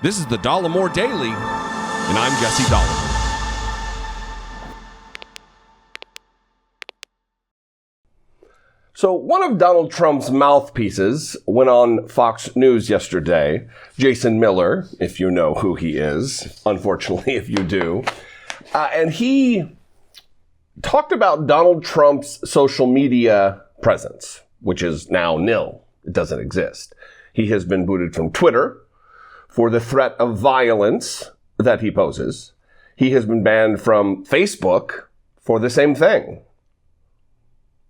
This is the Dollemore Daily, and I'm Jesse Dollemore. So one of Donald Trump's mouthpieces went on Fox News yesterday, Jason Miller, if you know who he is, unfortunately if you do, and he talked about Donald Trump's social media presence, which is now nil. It doesn't exist. He has been booted from Twitter for the threat of violence that he poses. He has been banned from Facebook for the same thing,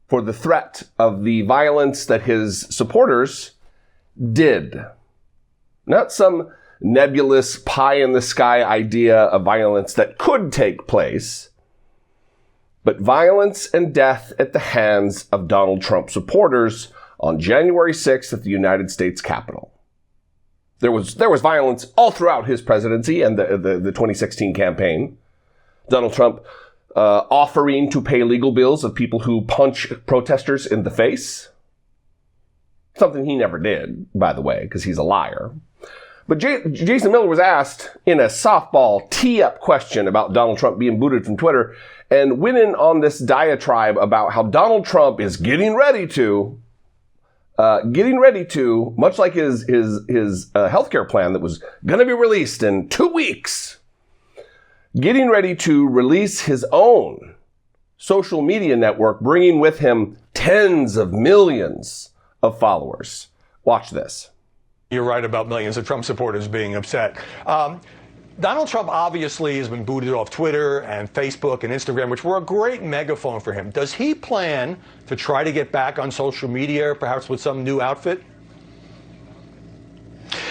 for the threat of the violence that his supporters did. Not some nebulous pie-in-the-sky idea of violence that could take place, but violence and death at the hands of Donald Trump supporters on January 6th at the United States Capitol. There was violence all throughout his presidency and the 2016 campaign. Donald Trump offering to pay legal bills of people who punch protesters in the face. Something he never did, by the way, because he's a liar. But Jason Miller was asked in a softball tee-up question about Donald Trump being booted from Twitter and went in on this diatribe about how Donald Trump is getting ready to, much like his healthcare plan that was going to be released in 2 weeks, getting ready to release his own social media network, bringing with him tens of millions of followers. Watch this. You're right about millions of Trump supporters being upset. Donald Trump obviously has been booted off Twitter and Facebook and Instagram, which were a great megaphone for him. Does he plan to try to get back on social media, perhaps with some new outfit?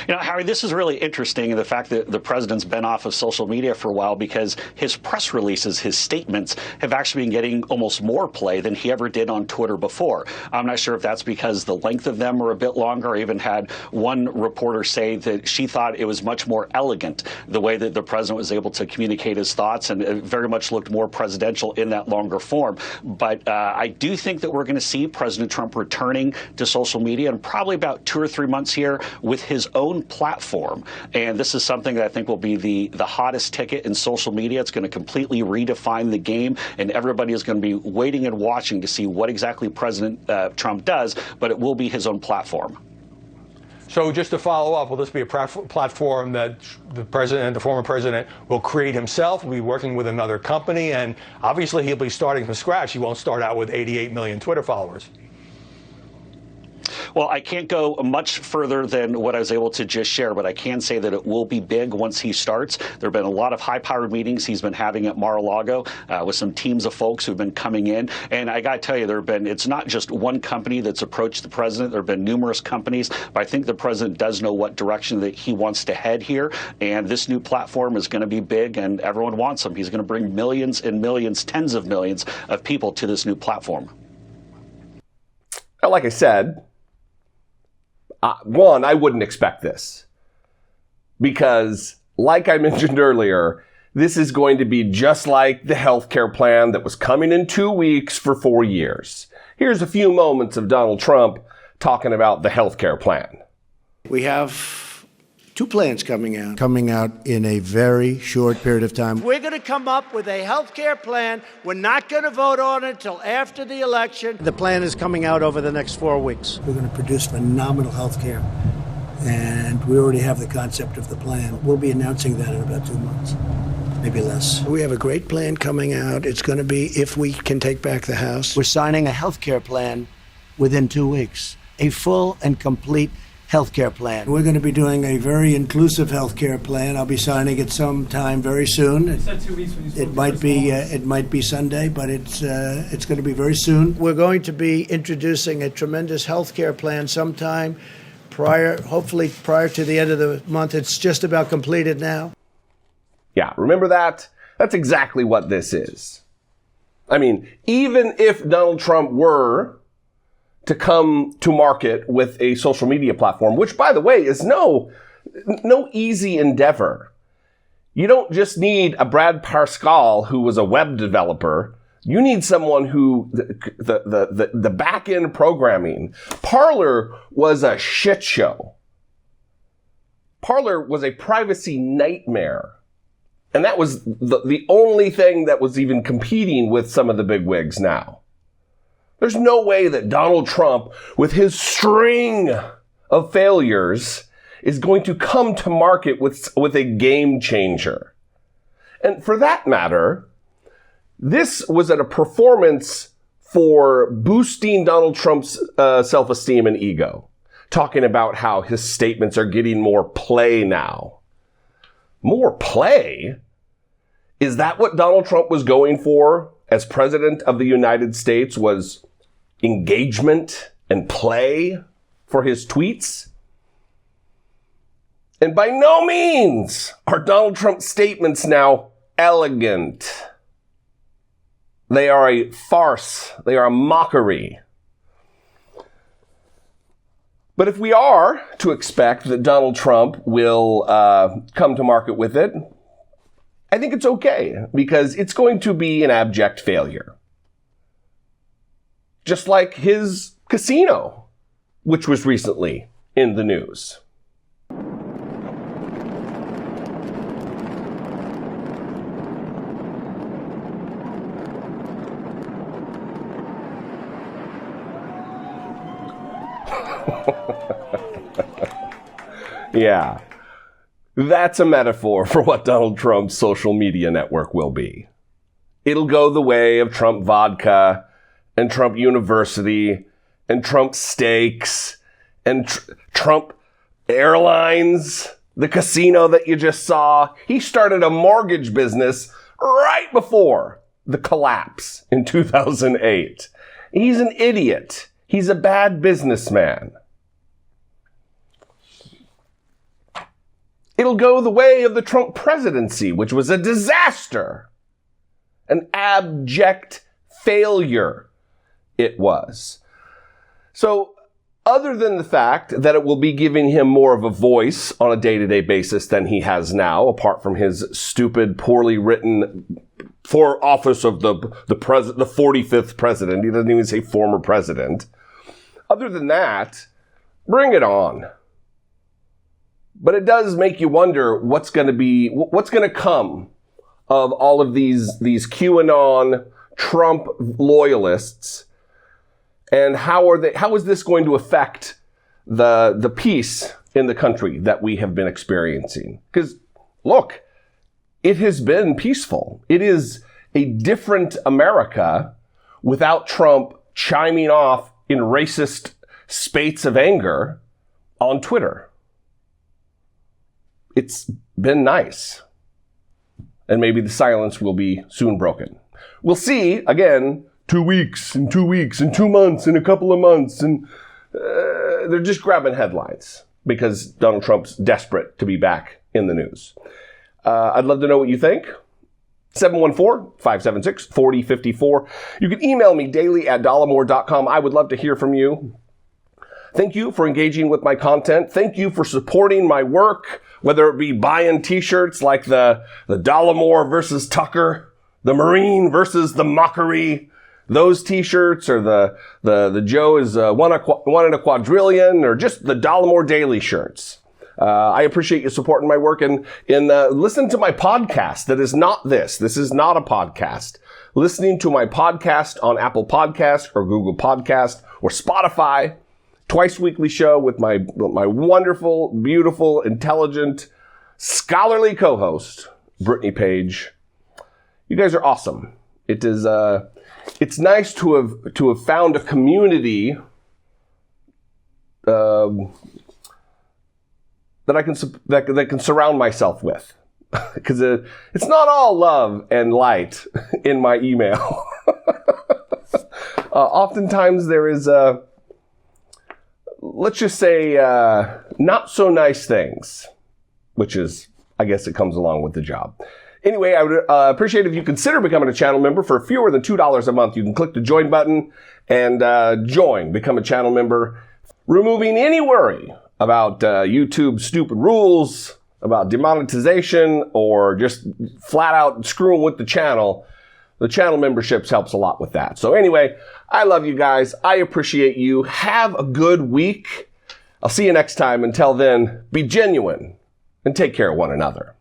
You know, Harry, this is really interesting, the fact that the president's been off of social media for a while, because his press releases, his statements have actually been getting almost more play than he ever did on Twitter before. I'm not sure if that's because the length of them are a bit longer. I even had one reporter say that she thought it was much more elegant, the way that the president was able to communicate his thoughts, and it very much looked more presidential in that longer form. But I do think that we're going to see President Trump returning to social media in probably about 2 or 3 months here with his own platform. And this is something that I think will be the hottest ticket in social media. It's going to completely redefine the game, and everybody is going to be waiting and watching to see what exactly President Trump does, but it will be his own platform. So just to follow up, will this be a platform that the president, the former president, will create himself, will be working with another company, and obviously he'll be starting from scratch. He won't start out with 88 million Twitter followers. Well, I can't go much further than what I was able to just share, but I can say that it will be big once he starts. There have been a lot of high-powered meetings he's been having at Mar-a-Lago with some teams of folks who've been coming in. And I got to tell you, it's not just one company that's approached the president. There have been numerous companies, but I think the president does know what direction that he wants to head here. And this new platform is going to be big, and everyone wants him. He's going to bring millions and millions, tens of millions of people to this new platform. Like I said, one, I wouldn't expect this because, like I mentioned earlier, this is going to be just like the healthcare plan that was coming in 2 weeks for 4 years. Here's a few moments of Donald Trump talking about the healthcare plan. We have 2 plans coming out in a very short period of time. We're going to come up with a health care plan. We're not going to vote on it until after the election. The plan is coming out over the next 4 weeks. We're going to produce phenomenal health care, and we already have the concept of the plan. We'll be announcing that in about 2 months, maybe less. We have a great plan coming out. It's going to be if we can take back the House. We're signing a health care plan within 2 weeks, a full and complete healthcare plan. We're going to be doing a very inclusive healthcare plan. I'll be signing it sometime very soon. It might be Sunday, but it's going to be very soon. We're going to be introducing a tremendous healthcare plan sometime hopefully prior to the end of the month. It's just about completed now. Yeah, remember that? That's exactly what this is. I mean, even if Donald Trump were to come to market with a social media platform, which, by the way, is no easy endeavor. You don't just need a Brad Parscale who was a web developer. You need someone who the back end programming. Parler was a shit show. Parler was a privacy nightmare. And that was the only thing that was even competing with some of the bigwigs now. There's no way that Donald Trump, with his string of failures, is going to come to market with a game changer. And for that matter, this was at a performance for boosting Donald Trump's self-esteem and ego, talking about how his statements are getting more play now. More play? Is that what Donald Trump was going for as president of the United States, was engagement and play for his tweets? And by no means are Donald Trump's statements now elegant. They are a farce. They are a mockery. But if we are to expect that Donald Trump will come to market with it, I think it's okay, because it's going to be an abject failure. Just like his casino, which was recently in the news. Yeah. That's a metaphor for what Donald Trump's social media network will be. It'll go the way of Trump Vodka and Trump University and Trump Steaks and Trump Airlines, the casino that you just saw. He started a mortgage business right before the collapse in 2008. He's an idiot. He's a bad businessman. It'll go the way of the Trump presidency, which was a disaster. An abject failure it was. So, other than the fact that it will be giving him more of a voice on a day-to-day basis than he has now, apart from his stupid, poorly written for office of the 45th president. He doesn't even say former president. Other than that, bring it on. But it does make you wonder what's going to come of all of these QAnon Trump loyalists, and how is this going to affect the peace in the country that we have been experiencing? Because look, it has been peaceful. It is a different America without Trump chiming off in racist spates of anger on Twitter. It's been nice. And maybe the silence will be soon broken. We'll see, again, 2 weeks, and 2 weeks, and 2 months, and a couple of months, and they're just grabbing headlines because Donald Trump's desperate to be back in the news. I'd love to know what you think. 714-576-4054. You can email me daily at dollemore.com. I would love to hear from you. Thank you for engaging with my content. Thank you for supporting my work, whether it be buying t-shirts like the Dollemore versus Tucker, the Marine versus the Mockery, those t-shirts, or the Joe is one in a quadrillion, or just the Dollemore Daily shirts. I appreciate you supporting my work, and listen to my podcast that is not this. This is not a podcast. Listening to my podcast on Apple Podcasts or Google Podcasts or Spotify. Twice weekly show with my wonderful, beautiful, intelligent, scholarly co-host, Brittany Page. You guys are awesome. It is it's nice to have found a community that I can surround myself with, because it's not all love and light in my email. Oftentimes there is let's just say, not so nice things, which is, I guess it comes along with the job. Anyway, I would appreciate if you consider becoming a channel member. For fewer than $2 a month, you can click the join button and become a channel member, removing any worry about YouTube's stupid rules, about demonetization, or just flat out screwing with the channel. The channel memberships helps a lot with that. So anyway, I love you guys. I appreciate you. Have a good week. I'll see you next time. Until then, be genuine, and take care of one another.